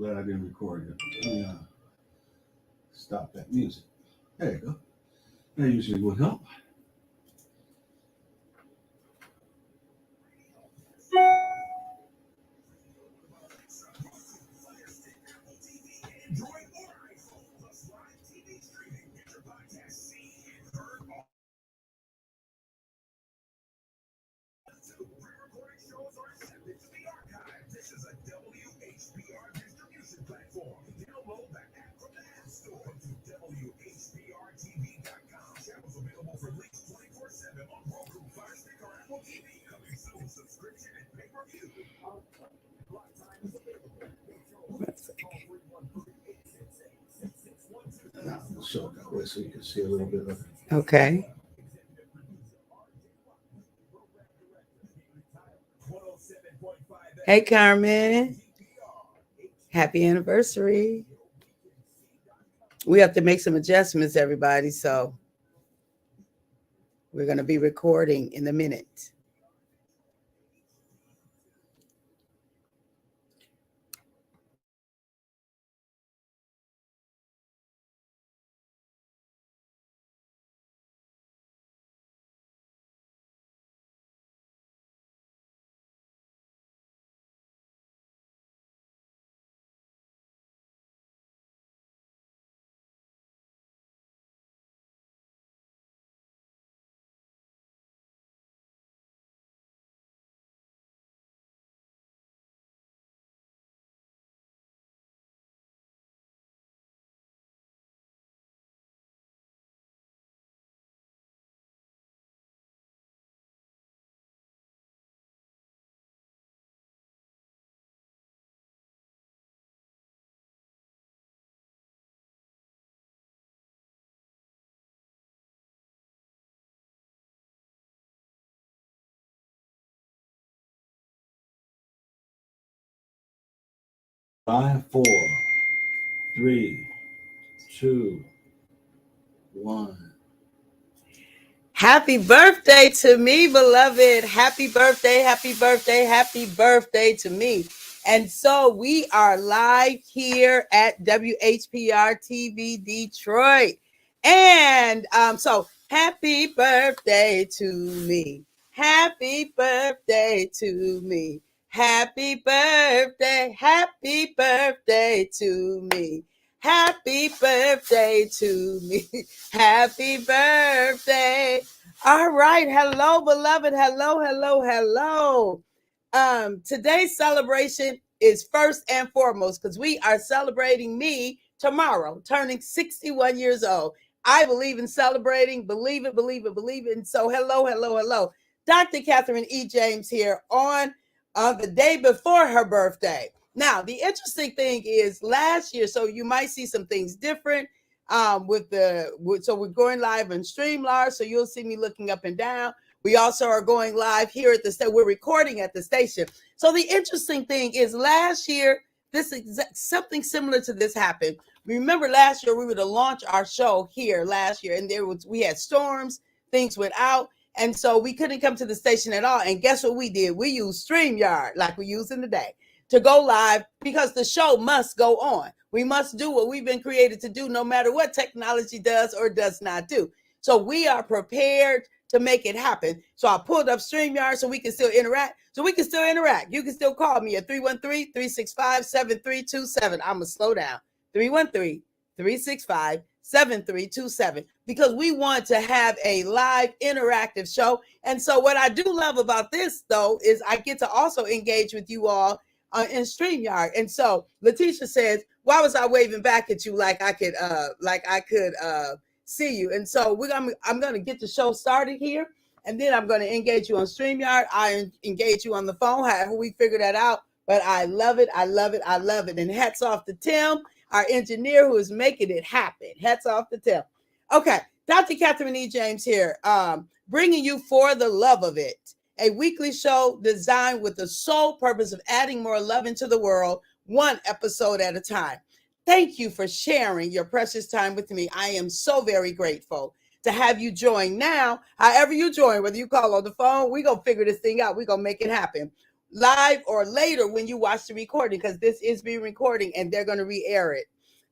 glad I didn't record it. Let me stop that music. There you go. That usually would help. This is a WHPR distribution platform. Download the app from the App Store to WHPRTV.com. Channels available for links 24/7 on Roku, Fire Stick, or Apple TV. Coming soon, subscription and pay-per-view. Live time is available. Now, we'll show it that way so you can see a little bit of it. Okay. Hey, Carmen. Happy anniversary. We have to make some adjustments, everybody. So we're going to be recording in a minute. Five, 4, 3, 2, 1. Happy birthday to me, beloved. Happy birthday, happy birthday, happy birthday to me. And so we are live here at WHPR TV Detroit. And so happy birthday to me. Happy birthday to me. Happy birthday to me. Happy birthday to me. Happy birthday. All right. Hello, beloved. Hello. Today's celebration is first and foremost because we are celebrating me tomorrow, turning 61 years old. I believe in celebrating. Believe it. And so hello. Dr. Catherine E. James here on the day before her birthday. Now, the interesting thing is last year, so you might see some things different so we're going live on StreamYard, so you'll see me looking up and down. We also are going live here at the station. We're recording at the station. So the interesting thing is last year, something similar to this happened. Remember last year, we were to launch our show here last year, and we had storms, things went out. And so we couldn't come to the station at all. And guess what we did? We used StreamYard like we use in the day to go live because the show must go on. We must do what we've been created to do no matter what technology does or does not do. So we are prepared to make it happen. So I pulled up StreamYard so we can still interact. You can still call me at 313-365-7327. I'm going to slow down. 313-365-7327 because we want to have a live interactive show. And so what I do love about this, though, is I get to also engage with you all in StreamYard. And so Letitia says, why was I waving back at you like I could see you? And so I'm going to get the show started here, and then I'm going to engage you on StreamYard. I engage you on the phone, however we figure that out. But I love it. And hats off to Tim, our engineer, who is making it happen. Hats off to Tim. Okay, Dr. Catherine E. James here, bringing you For the Love of It, a weekly show designed with the sole purpose of adding more love into the world, one episode at a time. Thank you for sharing your precious time with me. I am so very grateful to have you join now. However you join, whether you call on the phone, we're going to figure this thing out. We're going to make it happen. live or later when you watch the recording, because this is being recorded and they're going to re-air it.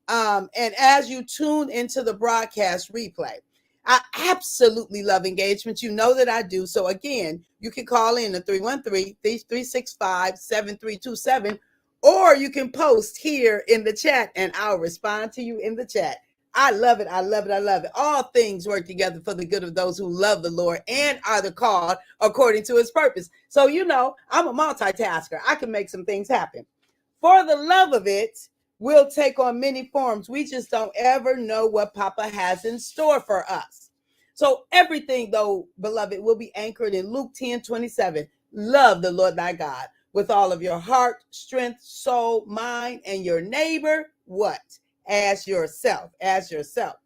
And as you tune into the broadcast replay, I absolutely love engagement. You know that I do. So again, you can call in to 313-365-7327, or you can post here in the chat and I'll respond to you in the chat. I love it. I love it. I love it. All things work together for the good of those who love the Lord and are the called according to his purpose. So, you know, I'm a multitasker. I can make some things happen. For the love of it will take on many forms. We just don't ever know what Papa has in store for us. So everything, though, beloved, will be anchored in Luke 10:27. Love the Lord thy God with all of your heart, strength, soul, mind, and your neighbor, what? As yourself, as yourself.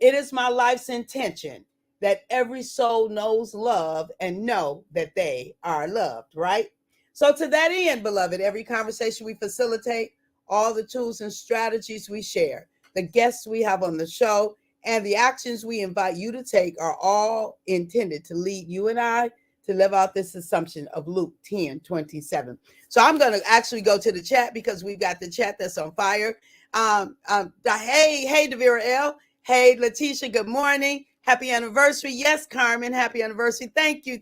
It is my life's intention that every soul knows love and know that they are loved, right? So to that end, beloved, every conversation we facilitate, all the tools and strategies we share, the guests we have on the show, and the actions we invite you to take are all intended to lead you and I to live out this assumption of Luke 10:27. So I'm going to actually go to the chat because we've got the chat that's on fire. Hey, Devira L. Hey, Letitia, good morning. Happy anniversary. Yes, Carmen, happy anniversary. Thank you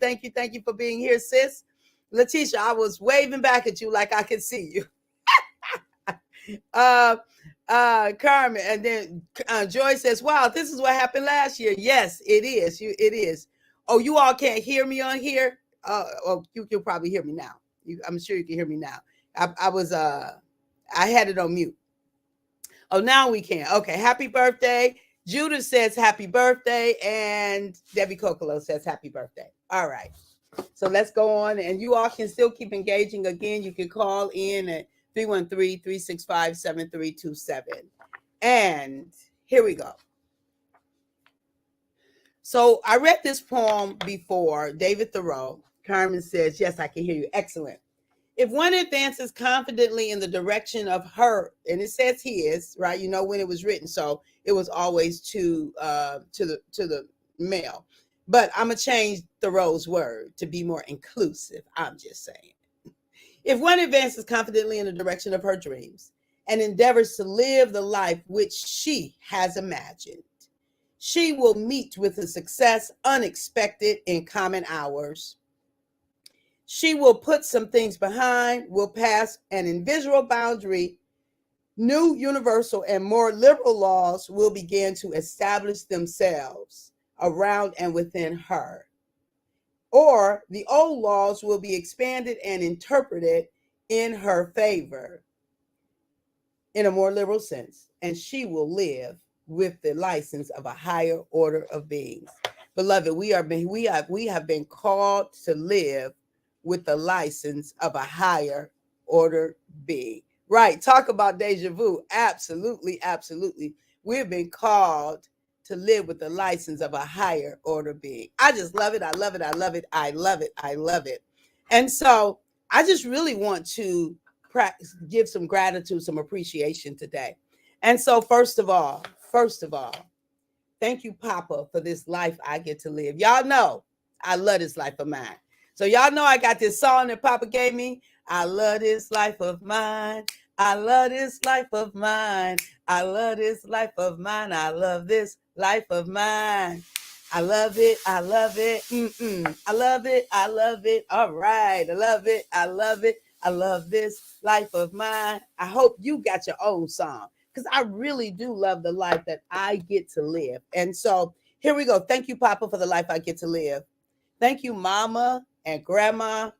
for being here, sis. Letitia, I was waving back at you like I could see you. Carmen, and then Joy says, wow, this is what happened last year. Yes, it is. It is. Oh, you all can't hear me on here? You'll probably hear me now. I'm sure you can hear me now. I had it on mute. Oh, now we can. Okay, happy birthday. Judith says happy birthday, and Debbie Kokolo says happy birthday. All right. So let's go on, and you all can still keep engaging. Again, you can call in at 313-365-7327. And here we go. So I read this poem before, David Thoreau. Carmen says, yes, I can hear you. Excellent. If one advances confidently in the direction of her, and it says his, right? You know when it was written, so it was always to the male. But I'm gonna change Thoreau's word to be more inclusive. I'm just saying. If one advances confidently in the direction of her dreams and endeavors to live the life which she has imagined, she will meet with a success unexpected in common hours. She will put some things behind, will pass an invisible boundary. New, universal, and more liberal laws will begin to establish themselves around and within her. Or the old laws will be expanded and interpreted in her favor in a more liberal sense, and she will live with the license of a higher order of beings. Beloved, we have been called to live with the license of a higher order being. Right. Talk about deja vu. Absolutely. We've been called to live with the license of a higher order being. I just love it. I love it. And so I just really want to give some gratitude, some appreciation today. And so first of all, thank you, Papa, for this life I get to live. Y'all know I love this life of mine. So y'all know I got this song that Papa gave me. I love this life of mine. I love this life of mine. I love this life of mine. I love this life of mine. I love it. I love it. I love it. I love it. All right. I love it. I love it. I love this life of mine. I hope you got your own song, because I really do love the life that I get to live. And so here we go. Thank you, Papa, for the life I get to live. Thank you, Mama and Grandma,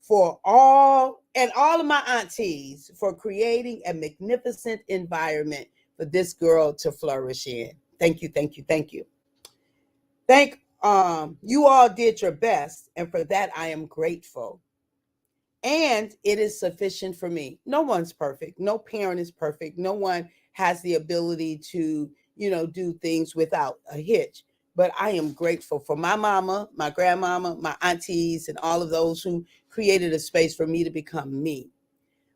for all of my aunties for creating a magnificent environment for this girl to flourish in. Thank you. You all did your best, and for that I am grateful. And it is sufficient for me. No one's perfect. No parent is perfect. No one has the ability to, do things without a hitch. But I am grateful for my mama, my grandmama, my aunties, and all of those who created a space for me to become me.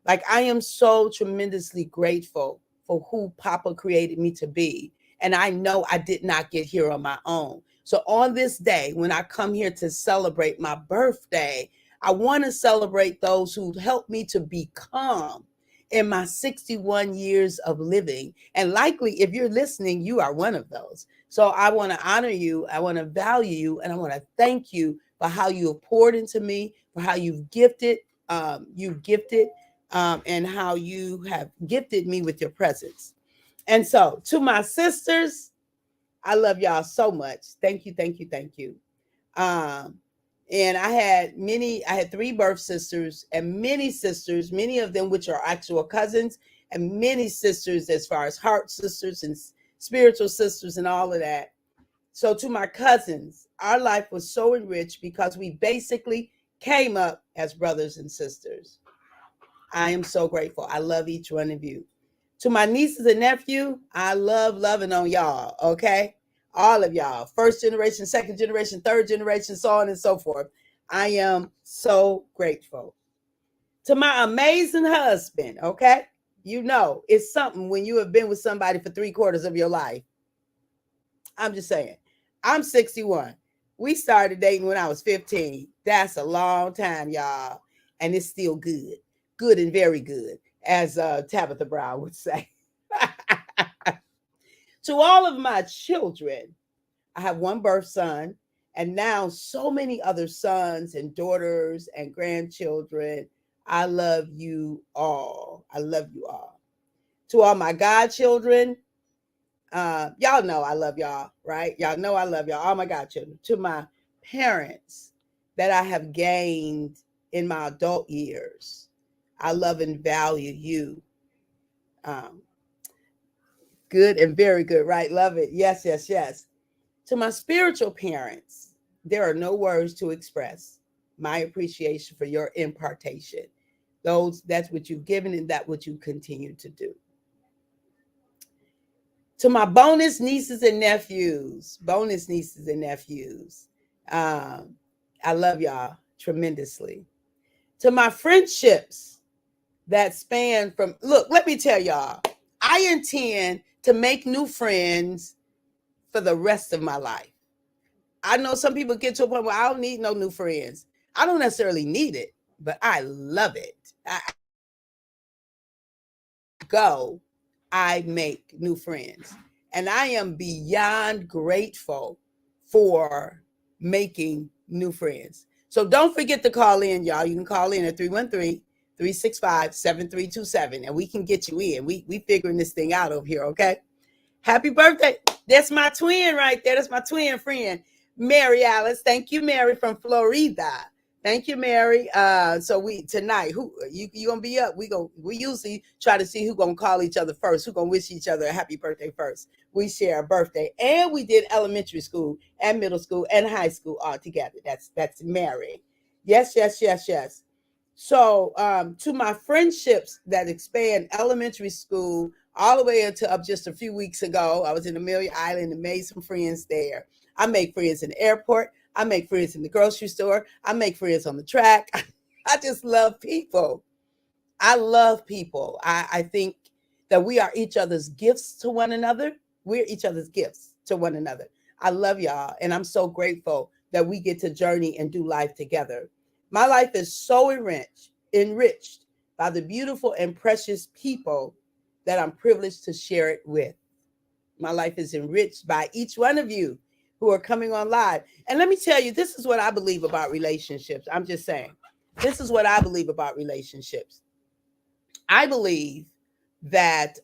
Like, I am so tremendously grateful for who Papa created me to be. And I know I did not get here on my own. So on this day, when I come here to celebrate my birthday, I want to celebrate those who helped me to become in my 61 years of living. And likely, if you're listening, you are one of those. So I want to honor you, I want to value you, and I want to thank you for how you have poured into me, for how you've gifted, and how you have gifted me with your presence. And so, to my sisters, I love y'all so much. Thank you, thank you, thank you. Um, and I had three birth sisters and many sisters, many of them which are actual cousins, and many sisters as far as heart sisters and spiritual sisters and all of that. So to my cousins, our life was so enriched because we basically came up as brothers and sisters. I am so grateful. I love each one of you. To my nieces and nephew, I love loving on y'all, okay? All of y'all, first generation, second generation, third generation, so on and so forth. I am so grateful. To my amazing husband, okay? You know, it's something when you have been with somebody for 3/4 of your life. I'm just saying. I'm 61. We started dating when I was 15. That's a long time, y'all. And it's still good. Good and very good, as Tabitha Brown would say. To all of my children, I have one birth son, and now so many other sons and daughters and grandchildren. I love you all. I love you all. To all my godchildren, y'all know I love y'all, right? Y'all know I love y'all. All my godchildren. To my parents that I have gained in my adult years, I love and value you. Um, Good and very good, right? Love it. Yes, yes, yes. To my spiritual parents, there are no words to express my appreciation for your impartation. That's what you've given and that what you continue to do. To my bonus nieces and nephews, um, I love y'all tremendously. To my friendships that span from, look, let me tell y'all, I intend to make new friends for the rest of my life. I know some people get to a point where I don't need no new friends. I don't necessarily need it, but I love it. I go, I make new friends. And I am beyond grateful for making new friends. So don't forget to call in, y'all. You can call in at 313-365-7327, and we can get you in. We figuring this thing out over here, okay? Happy birthday. That's my twin right there. That's my twin friend, Mary Alice. Thank you, Mary from Florida. Thank you, Mary. So we tonight, who you gonna be up? We usually try to see who gonna call each other first, who gonna wish each other a happy birthday first. We share a birthday, and we did elementary school and middle school and high school all together. That's Mary. Yes, yes, yes, yes. So to my friendships that expand elementary school all the way until up just a few weeks ago, I was in Amelia Island and made some friends there. I make friends in the airport. I make friends in the grocery store. I make friends on the track. I just love people. I love people. I think that we are each other's gifts to one another. We're each other's gifts to one another. I love y'all. And I'm so grateful that we get to journey and do life together. My life is so enriched by the beautiful and precious people that I'm privileged to share it with. My life is enriched by each one of you who are coming on live. And let me tell you, this is what I believe about relationships. I'm just saying, this is what I believe about relationships. I believe that,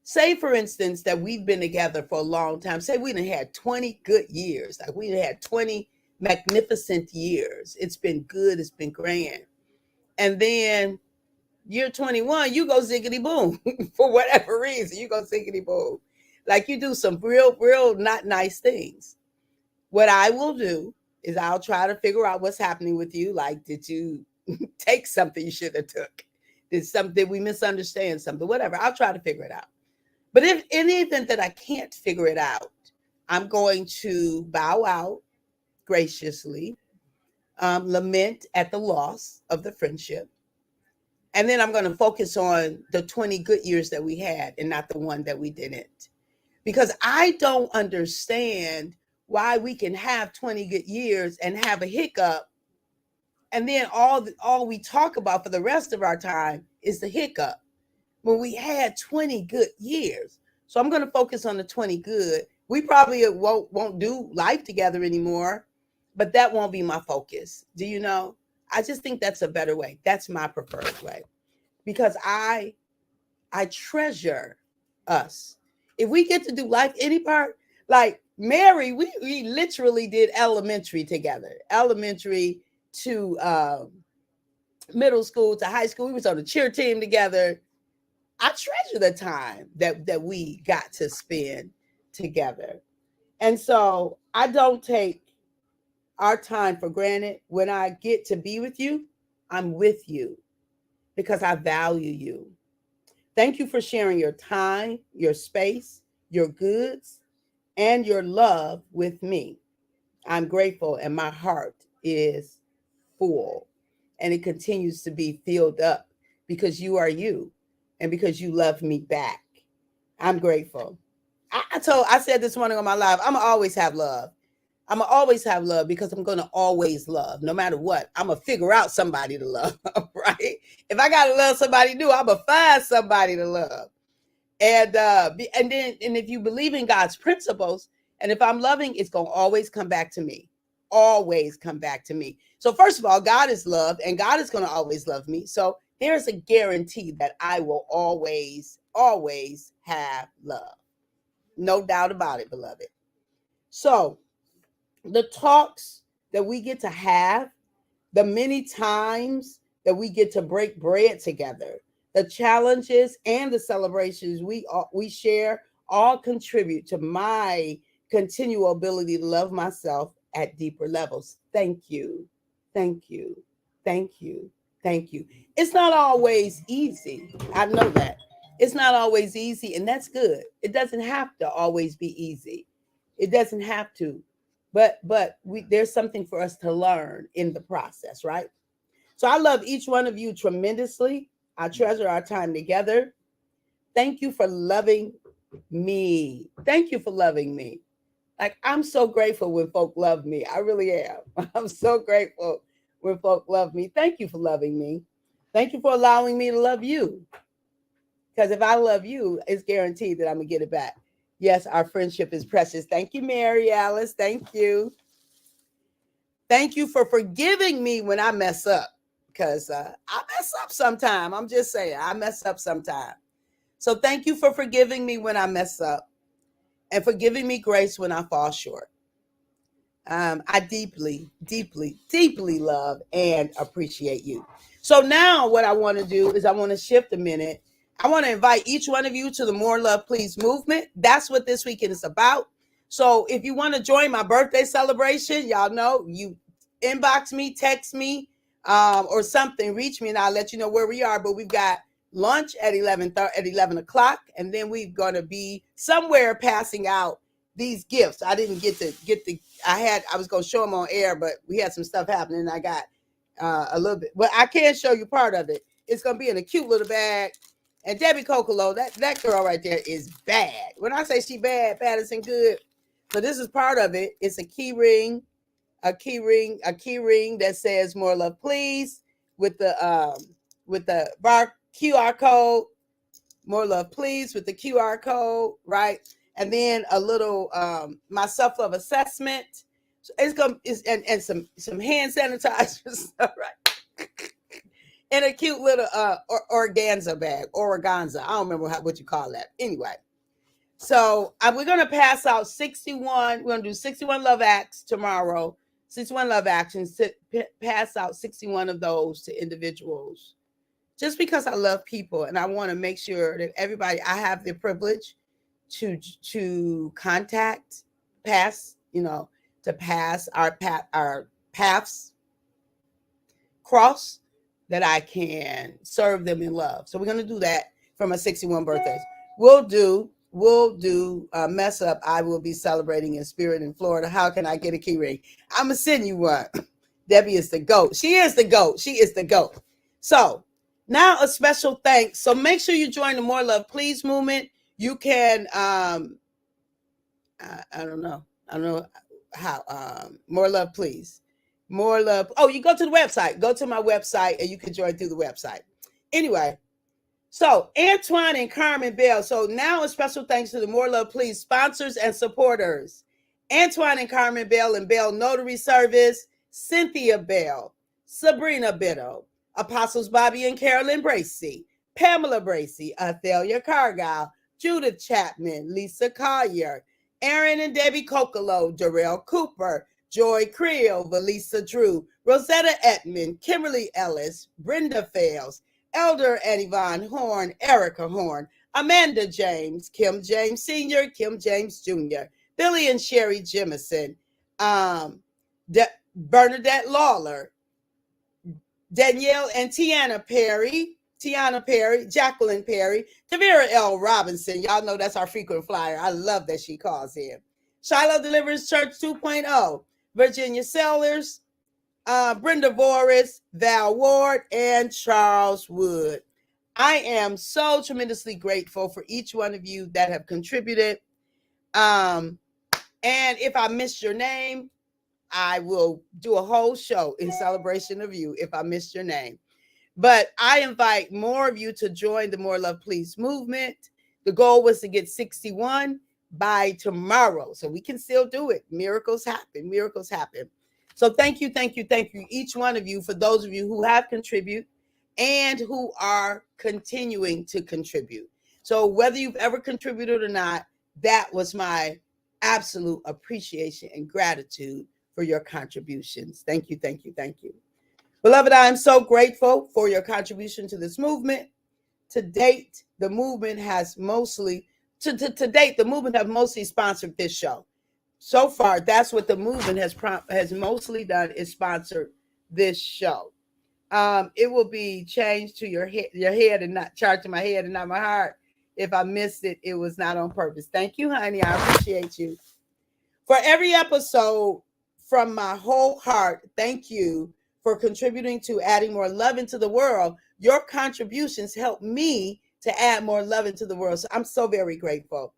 say for instance, that we've been together for a long time. Say we done had 20 good years, like we had 20 magnificent years. It's been good, it's been grand. And then year 21, you go ziggity boom for whatever reason. You go ziggity boom. Like you do some real not nice things. What I will do is I'll try to figure out what's happening with you. Like, did you take something you should have took? Did we misunderstand something? Whatever. I'll try to figure it out. But if in the event that I can't figure it out, I'm going to bow out graciously, lament at the loss of the friendship. And then I'm going to focus on the 20 good years that we had and not the one that we didn't. Because I don't understand why we can have 20 good years and have a hiccup And then all we talk about for the rest of our time is the hiccup when we had 20 good years. So I'm going to focus on the 20 good. We probably won't do life together anymore, but that won't be my focus. Do you know? I just think that's a better way. That's my preferred way because I treasure us. If we get to do life any part, like Mary, we literally did elementary together, elementary to middle school to high school. We was on the cheer team together. I treasure the time that we got to spend together. And so I don't take our time for granted. When I get to be with you, I'm with you because I value you. Thank you for sharing your time, your space, your goods, and your love with me. I'm grateful and my heart is full and it continues to be filled up because you are you and because you love me back. I'm grateful. I said this morning on my live, I'm gonna always have love. I'm gonna always have love because I'm gonna always love no matter what. I'm gonna figure out somebody to love, right? If I gotta love somebody new, I'm gonna find somebody to love. And if you believe in God's principles, and if I'm loving, it's gonna always come back to me. Always come back to me. So first of all, God is love, and God is gonna always love me. So there's a guarantee that I will always have love. No doubt about it, beloved. So the talks that we get to have, the many times that we get to break bread together, the challenges and the celebrations we share all contribute to my continual ability to love myself at deeper levels. Thank you. Thank you. Thank you. Thank you. It's not always easy. I know that. It's not always easy, and that's good. It doesn't have to always be easy. It doesn't have to. But there's something for us to learn in the process, right? So I love each one of you tremendously. I treasure our time together. Thank you for loving me. Thank you for loving me. Like, I'm so grateful when folk love me. I really am. I'm so grateful when folk love me. Thank you for loving me. Thank you for allowing me to love you. Because if I love you, it's guaranteed that I'm going to get it back. Yes, our friendship is precious. Thank you, Mary Alice. Thank you. Thank you for forgiving me when I mess up. Because I mess up sometime. I'm just saying, I mess up sometime. So thank you for forgiving me when I mess up and for giving me grace when I fall short. I deeply love and appreciate you. So now what I want to do is I want to shift a minute. I want to invite each one of you to the More Love Please movement. That's what this weekend is about. So if you want to join my birthday celebration, y'all know, you inbox me, text me, or something, reach me, and I'll let you know where we are. But we've got lunch at 11 o'clock, and then we're going to be somewhere passing out these gifts. I didn't get the I was going to show them on air, but we had some stuff happening and I got a little bit, but I can show you part of it. It's going to be in a cute little bag. And Debbie Kokolo, that girl right there is bad. When I say she bad is in good. So this is part of it. It's a key ring that says More Love Please with the bar QR code, More Love Please with the QR code, right? And then a little my self-love assessment. So and some hand sanitizer stuff, right? And a cute little organza bag, organza. I don't remember what you call that. Anyway, so we're gonna pass out 61. We're gonna do 61 love acts tomorrow. 61 love actions to pass out 61 of those to individuals. Just because I love people and I want to make sure that everybody, I have the privilege to contact, to pass our paths cross, that I can serve them in love. So we're going to do that for my 61 birthdays. We'll do mess up. I will be celebrating in spirit in Florida. How can I get a key ring? I'm going to send you one. Debbie is the GOAT. She is the GOAT. She is the GOAT. So now a special thanks. So make sure you join the More Love Please movement. You can, I don't know how, More Love Please. More love. Oh, you go to the website. Go to my website and you can join through the website. Anyway, so Antoine and Carmen Bell. So now a special thanks to the More Love Please sponsors and supporters. Antoine and Carmen Bell and Bell Notary Service, Cynthia Bell, Sabrina Bitto, Apostles Bobby and Carolyn Bracy, Pamela Bracy, Athalia Cargile, Judith Chapman, Lisa Collier, Aaron and Debbie Kokolo, Darrell Cooper, Joy Creel, Valisa Drew, Rosetta Etman, Kimberly Ellis, Brenda Fales, Elder and Yvonne Horn, Erica Horn, Amanda James, Kim James Sr., Kim James Jr., Billy and Sherry Jemison, Bernadette Lawler, Danielle and Tiana Perry, Jacqueline Perry, Tavera L. Robinson. Y'all know that's our frequent flyer. I love that she calls in. Shiloh Deliverance Church 2.0, Virginia Sellers, Brenda Voris, Val Ward, and Charles Wood. I am so tremendously grateful for each one of you that have contributed. And if I missed your name, I will do a whole show in celebration of you if I missed your name. But I invite more of you to join the More Love Please movement. The goal was to get 61 by tomorrow. So we can still do it. Miracles happen. Miracles happen. So thank you, each one of you, for those of you who have contributed and who are continuing to contribute. So whether you've ever contributed or not, that was my absolute appreciation and gratitude for your contributions. Thank you. Beloved, I am so grateful for your contribution to this movement. To date, the movement has mostly sponsored this show. So far, that's what the movement has mostly done, is sponsored this show. It will be changed to your head and not charged to my head and not my heart. If I missed it, it was not on purpose. Thank you, honey. I appreciate you. For every episode, from my whole heart, thank you for contributing to adding more love into the world. Your contributions help me to add more love into the world. So I'm so very grateful.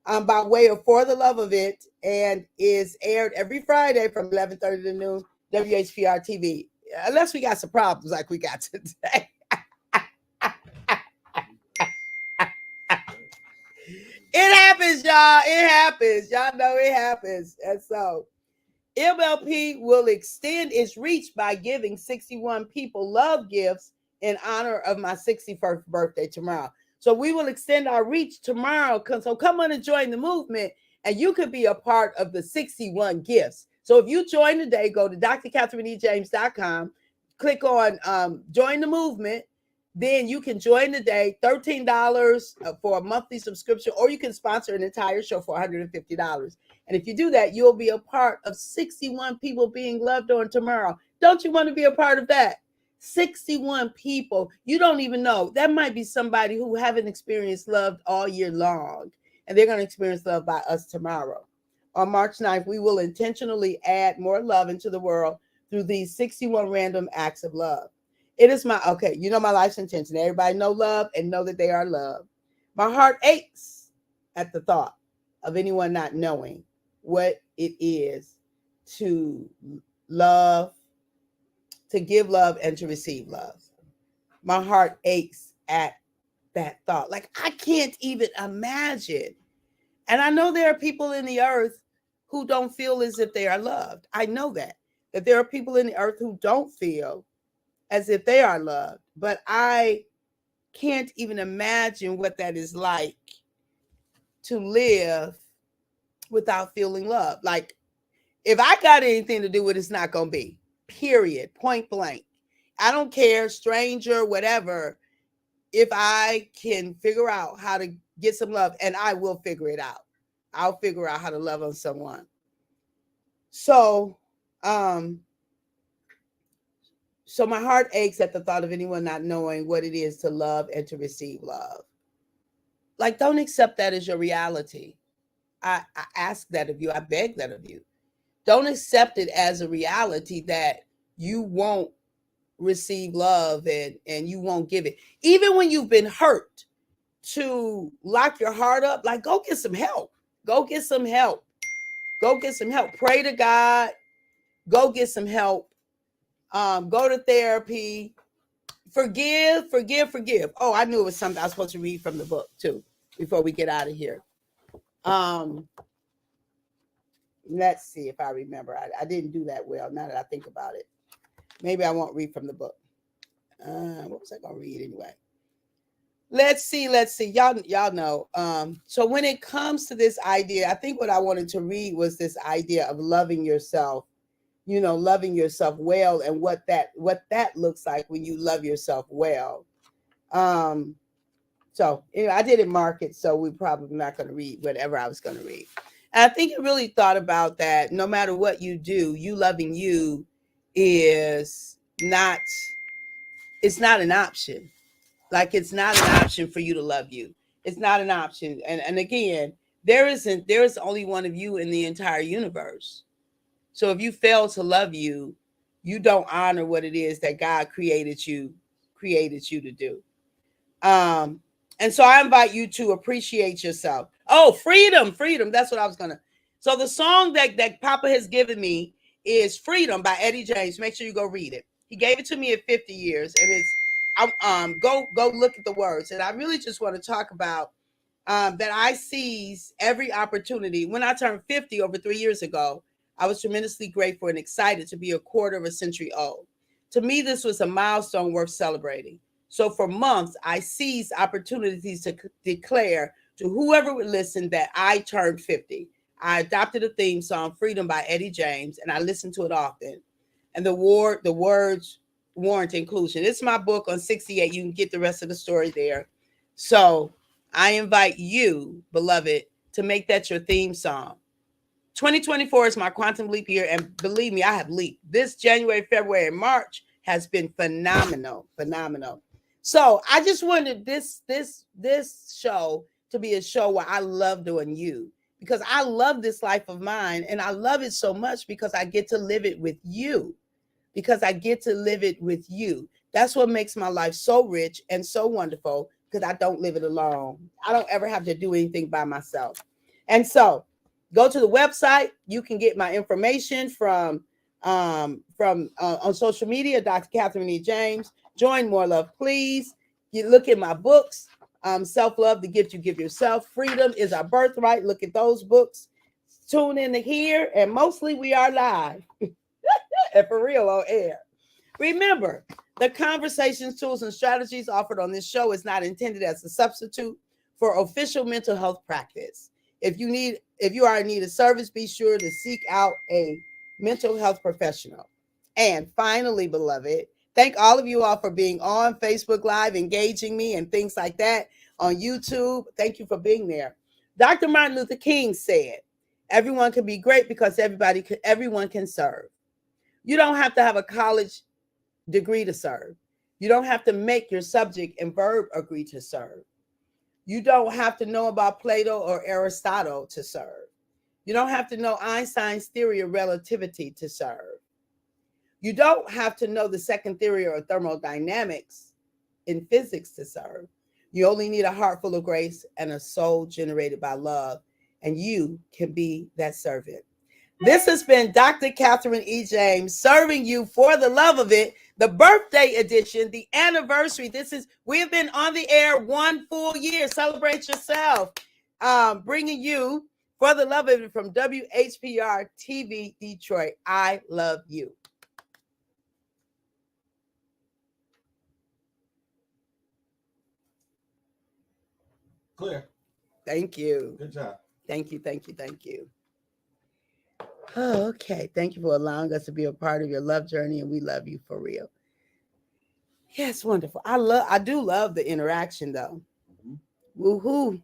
By way of For the Love of It, and is aired every Friday from 11:30 to noon, WHPR TV. Unless we got some problems like we got today. It happens, y'all. It happens. Y'all know it happens. And so MLP will extend its reach by giving 61 people love gifts in honor of my 61st birthday tomorrow. So we will extend our reach tomorrow. So come on and join the movement, and you could be a part of the 61 gifts. So if you join today, go to drcatherineejames.com, click on join the movement. Then you can join today, $13 for a monthly subscription, or you can sponsor an entire show for $150. And if you do that, you'll be a part of 61 people being loved on tomorrow. Don't you want to be a part of that? 61 people. You don't even know. That might be somebody who haven't experienced love all year long, and they're going to experience love by us tomorrow. On March 9th, we will intentionally add more love into the world through these 61 random acts of love. It is my life's intention. Everybody know love and know that they are loved. My heart aches at the thought of anyone not knowing what it is to love, to give love, and to receive love. My heart aches at that thought. Like, I can't even imagine. And I know there are people in the earth who don't feel as if they are loved. I know that there are people in the earth who don't feel as if they are loved. But I can't even imagine what that is like to live without feeling love. Like, if I got anything to do with it, it's not going to be. Period. Point blank. I don't care, stranger, whatever. If I can figure out how to get some love, and I will figure it out. I'll figure out how to love on someone. So my heart aches at the thought of anyone not knowing what it is to love and to receive love. Like, don't accept that as your reality. I ask that of you. I beg that of you. Don't accept it as a reality that you won't receive love and you won't give it. Even when you've been hurt, to lock your heart up, like, go get some help. Go get some help. Go get some help. Pray to God. Go get some help. Go to therapy. Forgive. Oh, I knew it was something I was supposed to read from the book too before we get out of here. Let's see if I remember. I didn't do that well now that I think about it. Maybe I won't read from the book. What was I gonna read anyway? Let's see. Y'all know. So when it comes to this idea, I think what I wanted to read was this idea of loving yourself, loving yourself well, and what that looks like when you love yourself well. So I didn't mark it, so we're probably not going to read whatever I was going to read. And I think it really thought about that. No matter what you do, you loving you is not. It's not an option. Like it's not an option for you to love you. It's not an option. And again, there is only one of you in the entire universe. So if you fail to love you, you don't honor what it is that God created you to do. And so I invite you to appreciate yourself. Oh, freedom. That's what I was gonna. So the song that Papa has given me is Freedom by Eddie James. Make sure you go read it. He gave it to me at 50 years, and it's go look at the words. And I really just want to talk about that I seize every opportunity. When I turned 50 over 3 years ago, I was tremendously grateful and excited to be a quarter of a century old. To me, this was a milestone worth celebrating. So for months, I seized opportunities to declare to whoever would listen that I turned 50. I adopted a theme song, Freedom by Eddie James, and I listened to it often. And the words warrant inclusion. It's my book on 68. You can get the rest of the story there. So I invite you, beloved, to make that your theme song. 2024 is my quantum leap year, and believe me, I have leaped. This January, February, and March has been phenomenal. So I just wanted this show to be a show where I love doing you, because I love this life of mine, and I love it so much because I get to live it with you. That's what makes my life so rich and so wonderful, because I don't live it alone. I don't ever have to do anything by myself. And so go to the website. You can get my information from on social media, Dr. Catherine E. James. Join More Love, Please. You look at my books. Self-Love, the gift you give yourself. Freedom is our birthright. Look at those books. Tune in to here, and mostly we are live and for real on air. Remember, the conversations, tools, and strategies offered on this show is not intended as a substitute for official mental health practice. If you are in need of service, be sure to seek out a mental health professional. And finally, beloved, thank all of you all for being on Facebook Live, engaging me and things like that on YouTube. Thank you for being there. Dr. Martin Luther King said, everyone can be great because everyone can serve. You don't have to have a college degree to serve. You don't have to make your subject and verb agree to serve. You don't have to know about Plato or Aristotle to serve. You don't have to know Einstein's theory of relativity to serve. You don't have to know the second theory of thermodynamics in physics to serve. You only need a heart full of grace and a soul generated by love, and you can be that servant. This has been Dr. Catherine E. James serving you for the love of it, the birthday edition, the anniversary. We've been on the air 1 full year. Celebrate yourself. Bringing you for the love of it from WHPR TV Detroit. I love you. Clear. Thank you. Good job. Thank you. Oh, okay. Thank you for allowing us to be a part of your love journey, and we love you for real. Yes, wonderful. I do love the interaction though. Woohoo.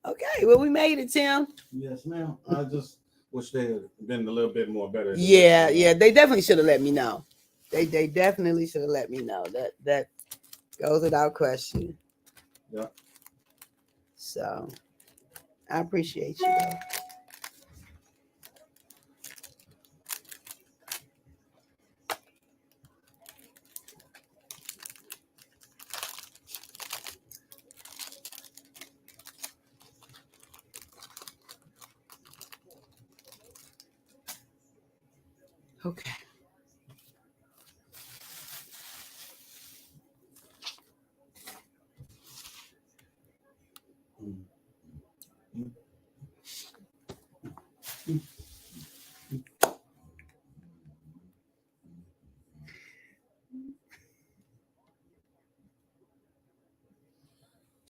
Okay, well, we made it, Tim. Yes, ma'am. I just wish they had been a little bit more better. Yeah, they definitely should have let me know. They definitely should have let me know. That goes without question. Yeah. So I appreciate you though. Okay.